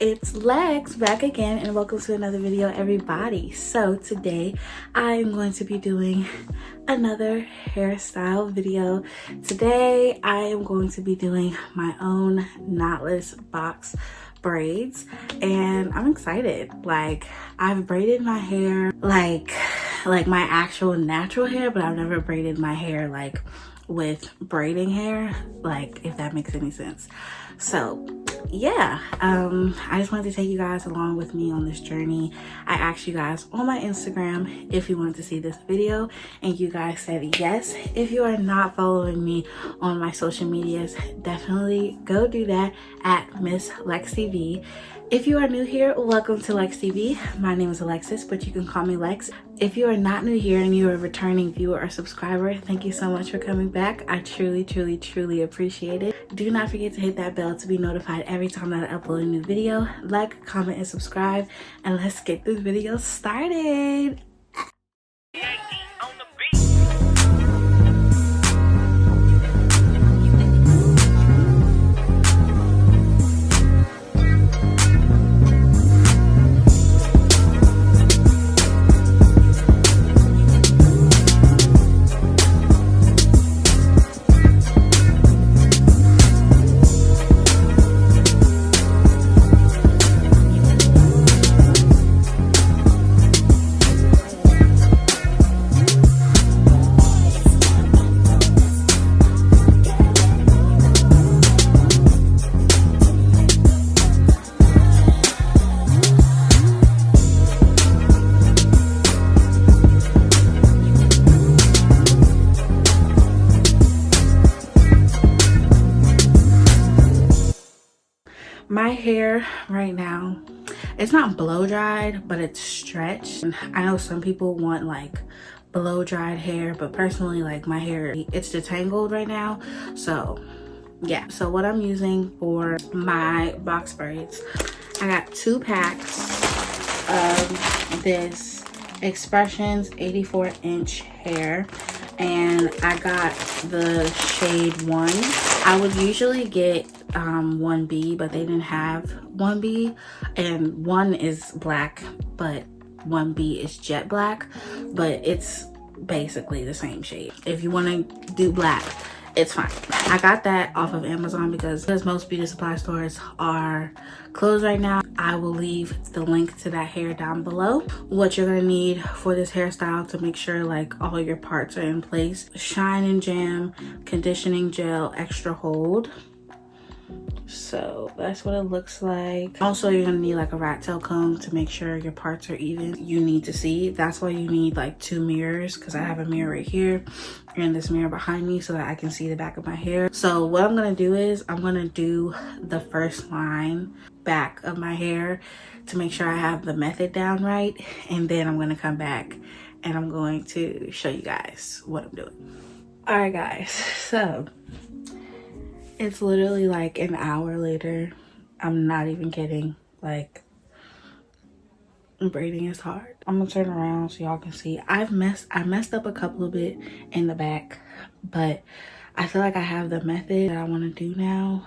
It's Lex back again, and welcome to another video, everybody. So today I am going to be doing another hairstyle video. Today I am going to be doing my own knotless box braids, and I'm excited. Like, I've braided my hair like my actual natural hair, but I've never braided my hair like with braiding hair, like, if that makes any sense. So yeah, I just wanted to take you guys along with me on this journey. I asked you guys on my Instagram if you wanted to see this video, and you guys said yes. If you are not following me on my social medias, definitely go do that at Miss Lextv. If you are new here, welcome to Lextv. My name is Alexis, but you can call me Lex. If you are not new here and you are a returning viewer or subscriber, thank you so much for coming back. I truly appreciate it. Do not forget to hit that bell to be notified every time that I upload a new video. Like, comment, and subscribe, and let's get this video started. My hair right now, it's not blow dried, but it's stretched. I know some people want like blow dried hair, but personally, like, my hair, it's detangled right now. So yeah, so what I'm using for my box braids, I got 2 packs of this Expressions 84-inch hair, and I got the shade 1. I would usually get 1B, but they didn't have 1B, and 1 is black, but 1B is jet black, but it's basically the same shade. If you want to do black, it's fine. I got that off of Amazon because most beauty supply stores are closed right now. I will leave the link to that hair down below. What you're gonna need for this hairstyle to make sure like all your parts are in place: Shine and Jam conditioning gel extra hold. So that's what it looks like. Also, you're gonna need like a rat tail comb to make sure your parts are even. You need to see. That's why you need like 2 mirrors, because I have a mirror right here and this mirror behind me so that I can see the back of my hair. So what I'm gonna do is I'm gonna do the first line back of my hair to make sure I have the method down right, and then I'm gonna come back and I'm going to show you guys what I'm doing. All right guys, so it's literally like an hour later. I'm not even kidding. Like, braiding is hard. I'm gonna turn around so y'all can see. I messed up a couple of bit in the back, but I feel like I have the method that I want to do now.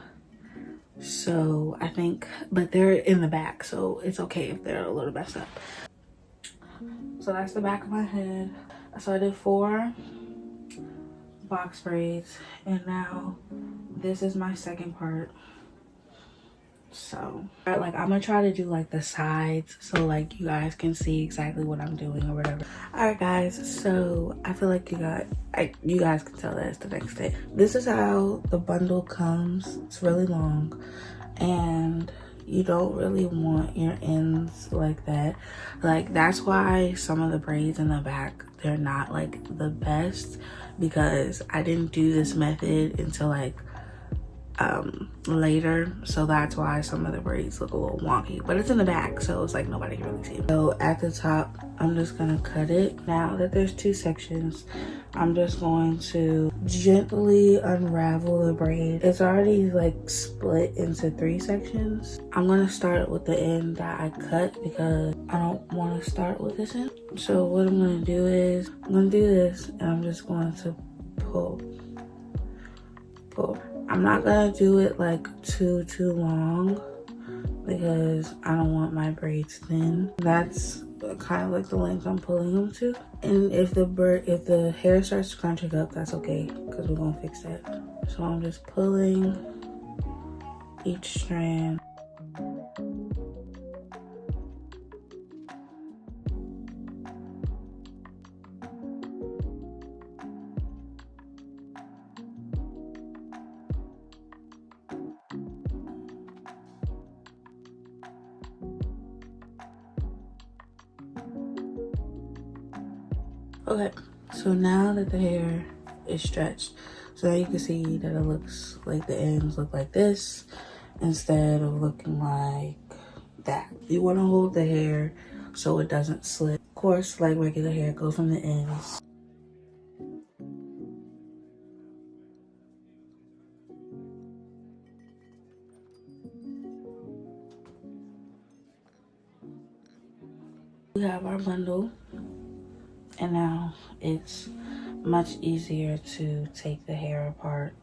So I think, but they're in the back, so it's okay if they're a little messed up. So that's the back of my head. So I did 4 box braids, and now this is my second part. So like, I'm gonna try to do like the sides so like you guys can see exactly what I'm doing or whatever. All right guys, so I feel like you guys can tell that it's the next day. This is how the bundle comes. It's really long, and you don't really want your ends like that. Like, that's why some of the braids in the back, they're not like the best, because I didn't do this method until like later, so that's why some of the braids look a little wonky, but it's in the back, so it's like nobody can really see it. So at the top, I'm just gonna cut it. Now that there's 2 sections, I'm just going to gently unravel the braid. It's already like split into 3 sections. I'm gonna start with the end that I cut because I don't want to start with this end. So what I'm gonna do is I'm gonna do this, and I'm just going to pull. I'm not gonna do it like too long, because I don't want my braids thin. That's kind of like the length I'm pulling them to. And if the hair starts scrunching up, that's okay, because we're gonna fix that. So I'm just pulling each strand. Okay, so now that the hair is stretched, so now you can see that it looks like the ends look like this instead of looking like that. You want to hold the hair so it doesn't slip. Of course, like regular hair, go from the ends. We have our bundle, and now it's much easier to take the hair apart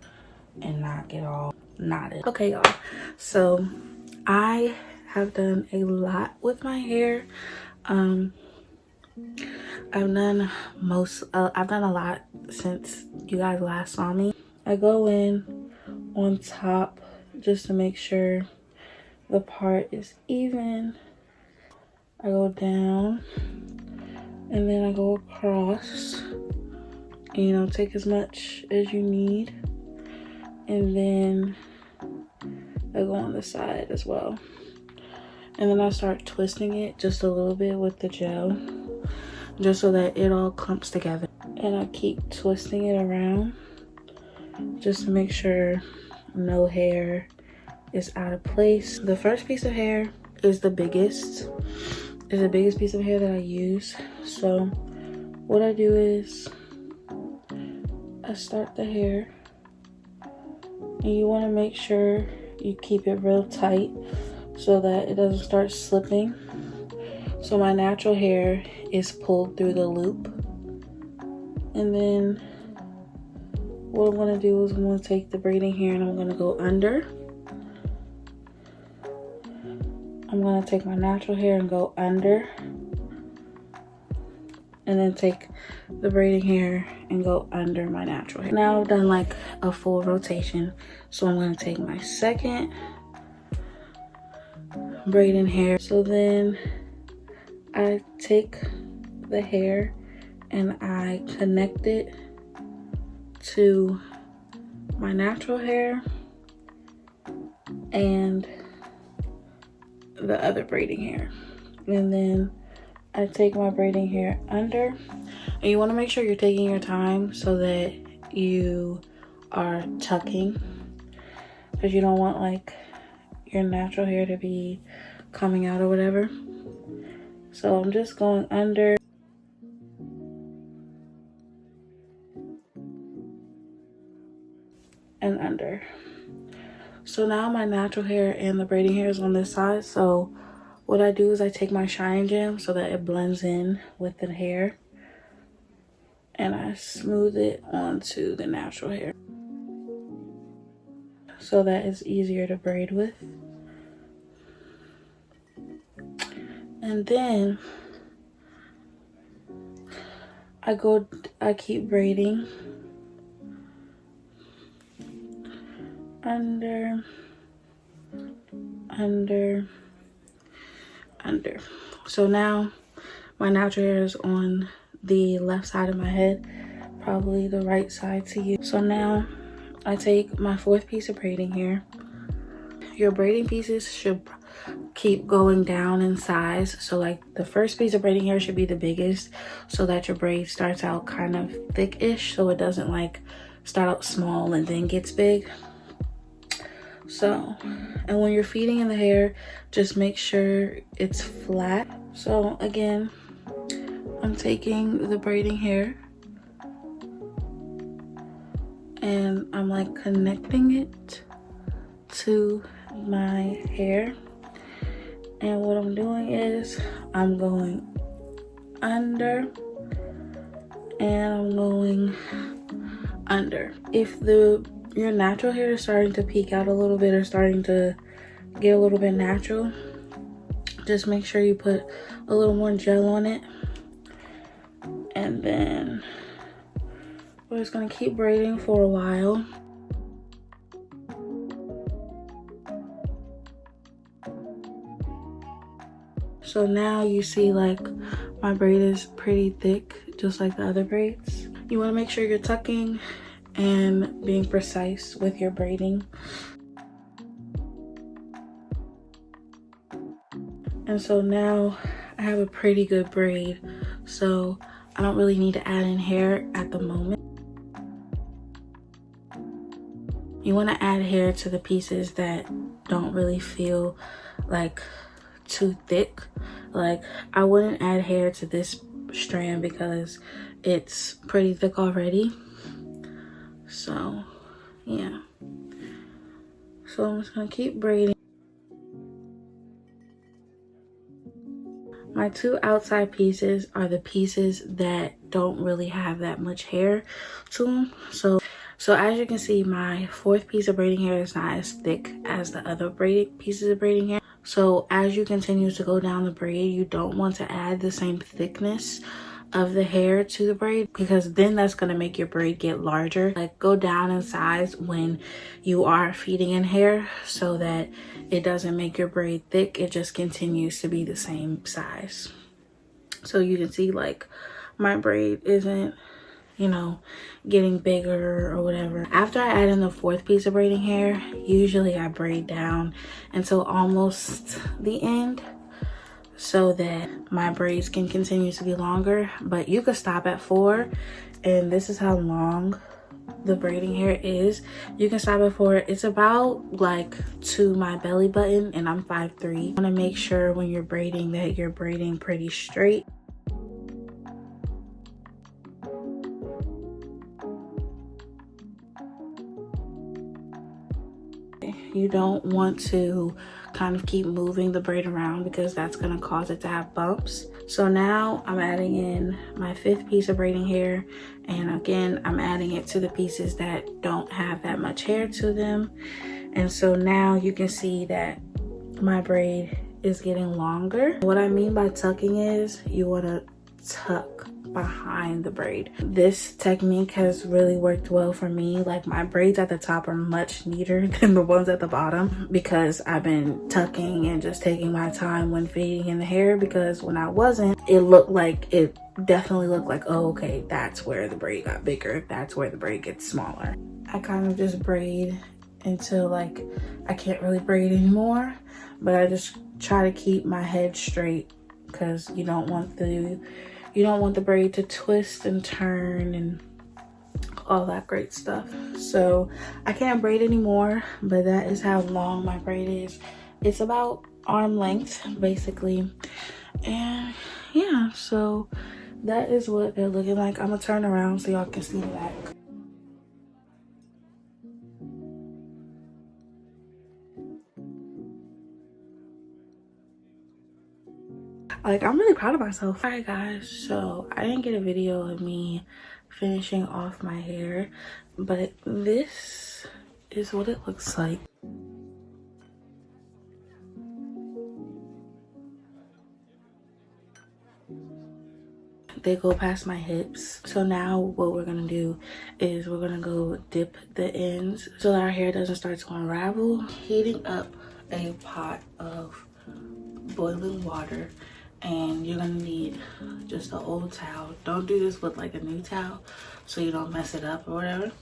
and not get all knotted. Okay, y'all, so I have done a lot with my hair. I've done a lot since you guys last saw me. I go in on top just to make sure the part is even. I go down and then I go across, and, you know, take as much as you need, and then I go on the side as well, and then I start twisting it just a little bit with the gel just so that it all clumps together, and I keep twisting it around just to make sure no hair is out of place. The first piece of hair is the biggest piece of hair that I use. So what I do is I start the hair, and you want to make sure you keep it real tight so that it doesn't start slipping. So my natural hair is pulled through the loop, and then what I'm going to do is I'm going to take the braiding hair and I'm going to go under. I'm going to take my natural hair and go under, and then take the braiding hair and go under my natural hair. Now I've done like a full rotation, so I'm going to take my second braiding hair. So then I take the hair and I connect it to my natural hair and the other braiding hair, and then I take my braiding hair under. And you want to make sure you're taking your time so that you are tucking, because you don't want like your natural hair to be coming out or whatever. So I'm just going under and under. So now my natural hair and the braiding hair is on this side. So what I do is I take my shine gem so that it blends in with the hair, and I smooth it onto the natural hair so that it's easier to braid with. And then I keep braiding under, under, under. So now my natural hair is on the left side of my head, probably the right side to you. So now I take my fourth piece of braiding hair. Your braiding pieces should keep going down in size. So like the first piece of braiding hair should be the biggest, so that your braid starts out kind of thick-ish, so it doesn't like start out small and then gets big. So, and when you're feeding in the hair, just make sure it's flat. So again, I'm taking the braiding hair and I'm like connecting it to my hair, and what I'm doing is I'm going under and I'm going under. If your natural hair is starting to peek out a little bit or starting to get a little bit natural, just make sure you put a little more gel on it. And then we're just gonna keep braiding for a while. So now you see like my braid is pretty thick, just like the other braids. You wanna make sure you're tucking and being precise with your braiding. And so now I have a pretty good braid, so I don't really need to add in hair at the moment. You want to add hair to the pieces that don't really feel like too thick. Like I wouldn't add hair to this strand because it's pretty thick already. So yeah, so I'm just gonna keep braiding. My two outside pieces are the pieces that don't really have that much hair to them. So as you can see, my fourth piece of braiding hair is not as thick as the other braided pieces of braiding hair. So as you continue to go down the braid, you don't want to add the same thickness of the hair to the braid, because then that's going to make your braid get larger. Like go down in size when you are feeding in hair so that it doesn't make your braid thick. It just continues to be the same size. So you can see like my braid isn't, you know, getting bigger or whatever. After I add in the fourth piece of braiding hair, usually I braid down until almost the end so that my braids can continue to be longer. But you could stop at 4, and this is how long the braiding hair is. You can stop at 4. It's about like to my belly button, and I'm 5'3". You want to make sure when you're braiding that you're braiding pretty straight. You don't want to kind of keep moving the braid around because that's going to cause it to have bumps. So now I'm adding in my fifth piece of braiding hair, and again I'm adding it to the pieces that don't have that much hair to them. And so now you can see that my braid is getting longer. What I mean by tucking is you want to tuck behind the braid. This technique has really worked well for me. Like my braids at the top are much neater than the ones at the bottom because I've been tucking and just taking my time when feeding in the hair, because when I wasn't, it definitely looked like, oh okay, that's where the braid got bigger, that's where the braid gets smaller. I kind of just braid until like I can't really braid anymore, but I just try to keep my head straight because you don't want the braid to twist and turn and all that great stuff. So I can't braid anymore, but that is how long my braid is. It's about arm length basically. And yeah, so that is what they're looking like. I'm gonna turn around so y'all can see the back. Like I'm really proud of myself. All right guys, so I didn't get a video of me finishing off my hair, but this is what it looks like. They go past my hips. So now what we're gonna do is we're gonna go dip the ends so that our hair doesn't start to unravel. Heating up a pot of boiling water, and you're gonna need just an old towel. Don't do this with like a new towel so you don't mess it up or whatever.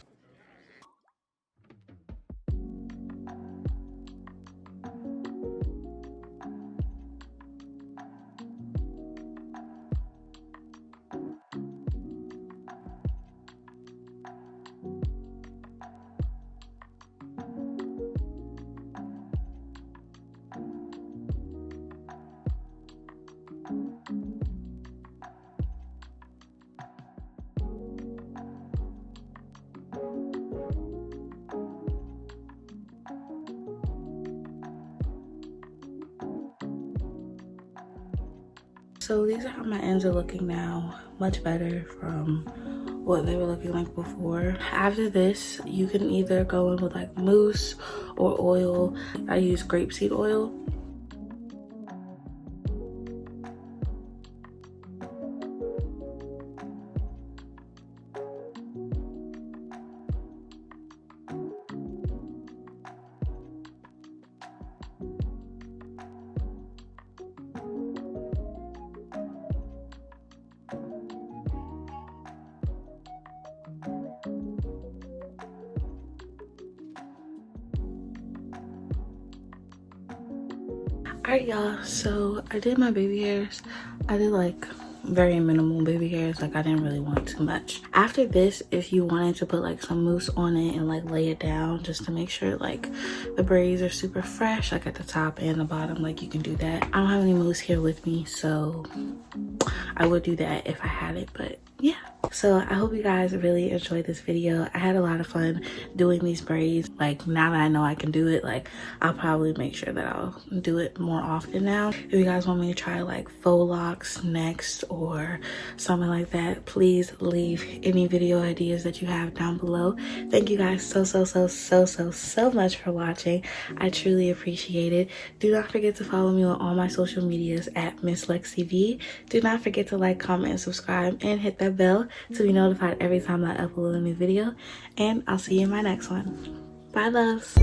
So these are how my ends are looking now. Much better from what they were looking like before. After this, you can either go in with like mousse or oil. I use grapeseed oil. Alright y'all, so I did my baby hairs. I did like very minimal baby hairs, like I didn't really want too much. After this, if you wanted to put like some mousse on it and like lay it down just to make sure like the braids are super fresh, like at the top and the bottom, like you can do that. I don't have any mousse here with me, so I would do that if I had it, but yeah. So I hope you guys really enjoyed this video. I had a lot of fun doing these braids. Like now that I know I can do it, like I'll probably make sure that I'll do it more often now. If you guys want me to try like faux locks next or something like that, please leave any video ideas that you have down below. Thank you guys so much for watching. I truly appreciate it. Do not forget to follow me on all my social medias at Miss Lextv. Do not forget to like, comment, and subscribe, and hit that bell to be notified every time I upload a new video. And I'll see you in my next one. Bye, loves.